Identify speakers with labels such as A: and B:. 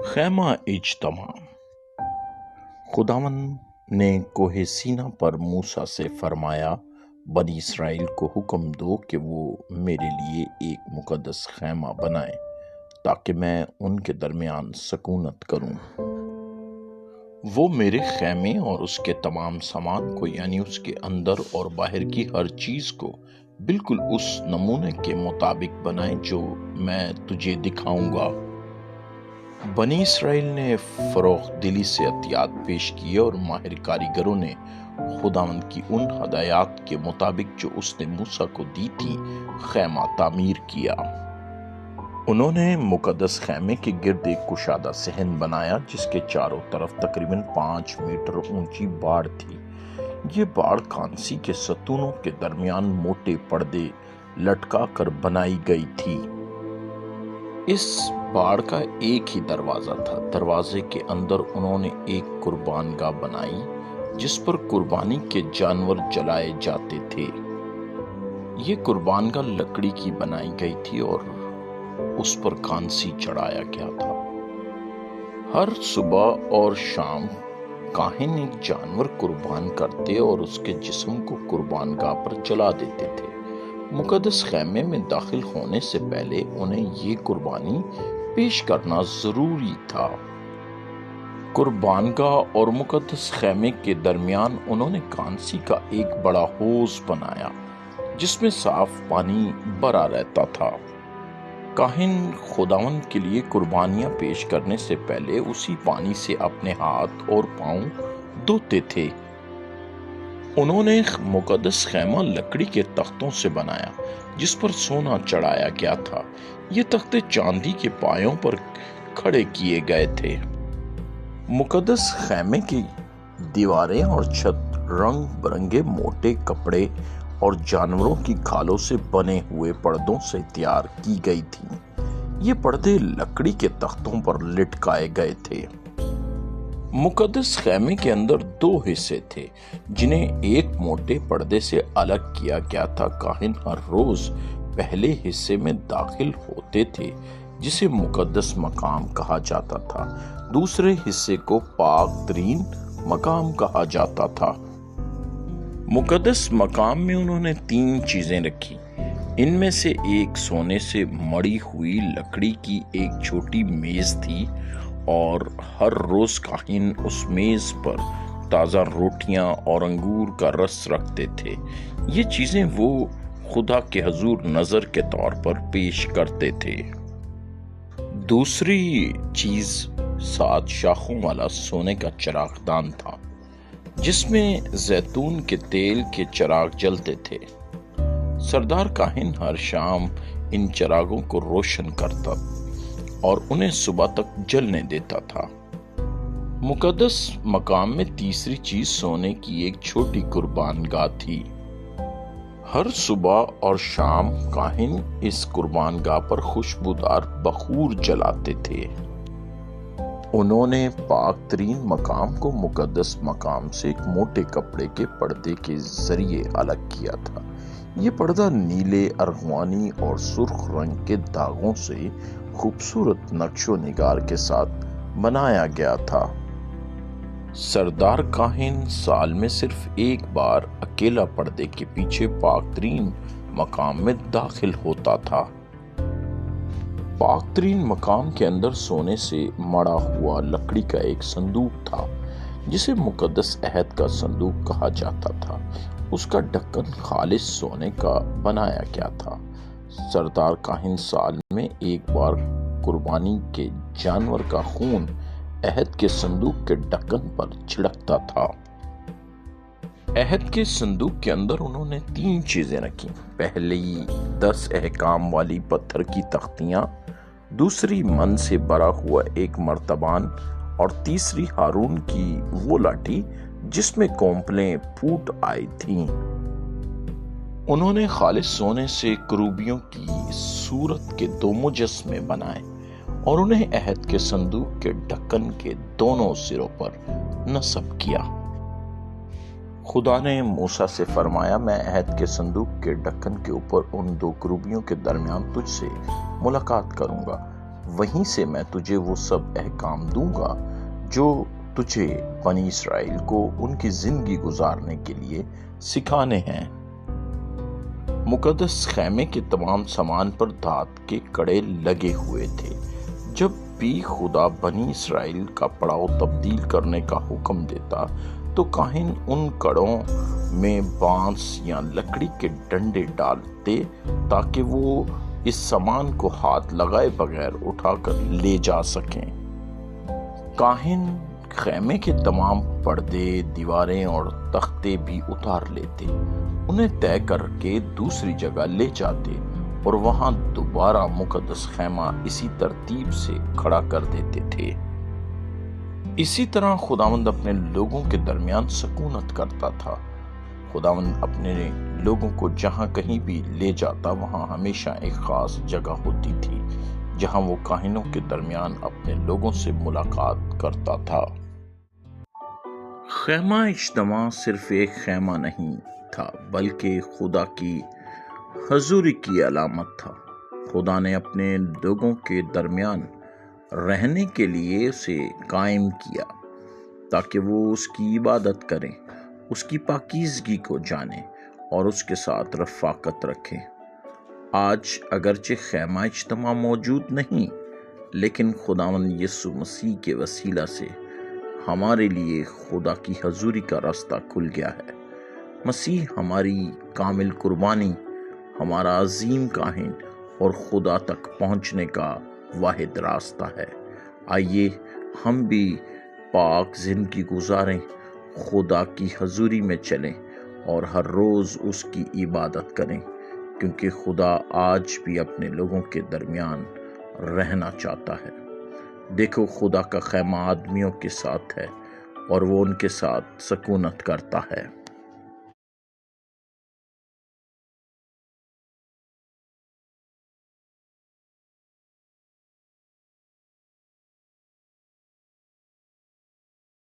A: خیمہ اجتماع۔ خداوند نے کوہ سینا پر موسیٰ سے فرمایا، بنی اسرائیل کو حکم دو کہ وہ میرے لیے ایک مقدس خیمہ بنائیں تاکہ میں ان کے درمیان سکونت کروں۔ وہ میرے خیمے اور اس کے تمام سامان کو، یعنی اس کے اندر اور باہر کی ہر چیز کو، بالکل اس نمونے کے مطابق بنائیں جو میں تجھے دکھاؤں گا۔ بنی اسرائیل نے فروغ دلی سے عطیات پیش کیے اور ماہر کاریگروں نے خداوند کی ان ہدایات کے مطابق جو اس نے موسیٰ کو دی تھی خیمہ تعمیر کیا۔ انہوں نے مقدس خیمے کے گرد ایک کشادہ صحن بنایا جس کے چاروں طرف تقریباً 5 میٹر اونچی باڑ تھی۔ یہ باڑ کانسی کے ستونوں کے درمیان موٹے پردے لٹکا کر بنائی گئی تھی۔ اس باڑ کا ایک ہی دروازہ تھا۔ دروازے کے اندر انہوں نے ایک قربان گاہ بنائی جس پر قربانی کے جانور جلائے جاتے تھے۔ یہ قربان گاہ لکڑی کی بنائی گئی تھی اور اس پر کانسی چڑھایا گیا تھا۔ ہر صبح اور شام کاہن ایک جانور قربان کرتے اور اس کے جسم کو قربان گاہ پر جلا دیتے تھے۔ مقدس خیمے میں داخل ہونے سے پہلے انہیں یہ قربانی پیش کرنا ضروری تھا۔ قربان گاہ اور مقدس خیمے کے درمیان انہوں نے کانسی کا ایک بڑا حوض بنایا جس میں صاف پانی بھرا رہتا تھا۔ کاہن خداوند کے لیے قربانیاں پیش کرنے سے پہلے اسی پانی سے اپنے ہاتھ اور پاؤں دھوتے تھے۔ انہوں نے مقدس خیمہ لکڑی کے تختوں سے بنایا جس پر سونا چڑھایا گیا تھا۔ یہ تختے چاندی کے پایوں پر کھڑے کیے گئے تھے۔ مقدس خیمے کی دیواریں اور چھت رنگ برنگے موٹے کپڑے اور جانوروں کی کھالوں سے بنے ہوئے پردوں سے تیار کی گئی تھیں۔ یہ پردے لکڑی کے تختوں پر لٹکائے گئے تھے۔ مقدس خیمے کے اندر 2 حصے تھے جنہیں ایک موٹے پردے سے الگ کیا گیا تھا۔ کاہن ہر روز پہلے حصے میں داخل ہوتے تھے جسے مقدس مقام کہا جاتا تھا۔ دوسرے حصے کو پاک ترین مقام کہا جاتا تھا۔ مقدس مقام میں انہوں نے 3 چیزیں رکھی۔ ان میں سے ایک سونے سے مڑی ہوئی لکڑی کی ایک چھوٹی میز تھی اور ہر روز کاہن اس میز پر تازہ روٹیاں اور انگور کا رس رکھتے تھے۔ یہ چیزیں وہ خدا کے حضور نذر کے طور پر پیش کرتے تھے۔ دوسری چیز 7 شاخوں والا سونے کا چراغ دان تھا جس میں زیتون کے تیل کے چراغ جلتے تھے۔ سردار کاہن ہر شام ان چراغوں کو روشن کرتا اور انہیں صبح تک جلنے دیتا تھا۔ مقدس مقام میں تیسری چیز سونے کی ایک چھوٹی قربان گاہ تھی۔ ہر صبح اور شام کاہن اس قربان گاہ پر خوشبودار بخور جلاتے تھے۔ انہوں نے پاک ترین مقام کو مقدس مقام سے ایک موٹے کپڑے کے پردے کے ذریعے الگ کیا تھا۔ یہ پردہ نیلے، ارغوانی اور سرخ رنگ کے داغوں سے خوبصورت نقش و نگار کے ساتھ بنایا گیا تھا۔ سردار کاہن سال میں صرف ایک بار اکیلا پردے کے پیچھے پاک ترین مقام میں داخل ہوتا تھا۔ پاک ترین مقام کے اندر سونے سے مڑا ہوا لکڑی کا ایک صندوق تھا جسے مقدس عہد کا صندوق کہا جاتا تھا۔ اس کا ڈھکن خالص سونے کا بنایا گیا تھا۔ سردار کاہن سال میں ایک بار قربانی کے جانور کا خون عہد کے صندوق کے ڈھکن پر چھڑکتا تھا۔ عہد کے صندوق کے اندر انہوں نے 3 چیزیں رکھی۔ پہلی 10 احکام والی پتھر کی تختیاں، دوسری من سے بھرا ہوا ایک مرتبان اور تیسری ہارون کی وہ لاٹھی جس میں کونپلیں پھوٹ آئی تھیں۔ انہوں نے خالص سونے سے کروبیوں کی صورت کے 2 مجسمے بنائے اور انہیں عہد کے صندوق کے ڈھکن کے دونوں سروں پر نصب کیا۔ خدا نے موسیٰ سے فرمایا، میں عہد کے صندوق کے ڈھکن کے اوپر ان 2 کروبیوں کے درمیان تجھ سے ملاقات کروں گا۔ وہیں سے میں تجھے وہ سب احکام دوں گا جو تجھے بنی اسرائیل کو ان کی زندگی گزارنے کے لیے سکھانے ہیں۔ مقدس خیمے کے تمام سامان پر دھات کے کڑے لگے ہوئے تھے۔ جب بھی خدا بنی اسرائیل کا پڑاؤ تبدیل کرنے کا حکم دیتا تو کاہن ان کڑوں میں بانس یا لکڑی کے ڈنڈے ڈالتے تاکہ وہ اس سامان کو ہاتھ لگائے بغیر اٹھا کر لے جا سکیں۔ کاہن خیمے کے تمام پردے، دیواریں اور تختے بھی اتار لیتے، انہیں طے کر کے دوسری جگہ لے جاتے اور وہاں دوبارہ مقدس خیمہ اسی ترتیب سے کھڑا کر دیتے تھے۔ اسی طرح خداوند اپنے لوگوں کے درمیان سکونت کرتا تھا۔ خداوند اپنے لوگوں کو جہاں کہیں بھی لے جاتا وہاں ہمیشہ ایک خاص جگہ ہوتی تھی جہاں وہ کاہنوں کے درمیان اپنے لوگوں سے ملاقات کرتا تھا۔ خیمہ اجتماع صرف ایک خیمہ نہیں تھا بلکہ خدا کی حضوری کی علامت تھا۔ خدا نے اپنے لوگوں کے درمیان رہنے کے لیے اسے قائم کیا تاکہ وہ اس کی عبادت کریں، اس کی پاکیزگی کو جانیں اور اس کے ساتھ رفاقت رکھیں۔ آج اگرچہ خیمہ اجتماع موجود نہیں، لیکن خداوند یسوع مسیح کے وسیلہ سے ہمارے لیے خدا کی حضوری کا راستہ کھل گیا ہے۔ مسیح ہماری کامل قربانی، ہمارا عظیم کاہن اور خدا تک پہنچنے کا واحد راستہ ہے۔ آئیے ہم بھی پاک زندگی گزاریں، خدا کی حضوری میں چلیں اور ہر روز اس کی عبادت کریں، کیونکہ خدا آج بھی اپنے لوگوں کے درمیان رہنا چاہتا ہے۔ دیکھو، خدا کا خیمہ آدمیوں کے ساتھ ہے اور وہ ان کے ساتھ سکونت کرتا ہے۔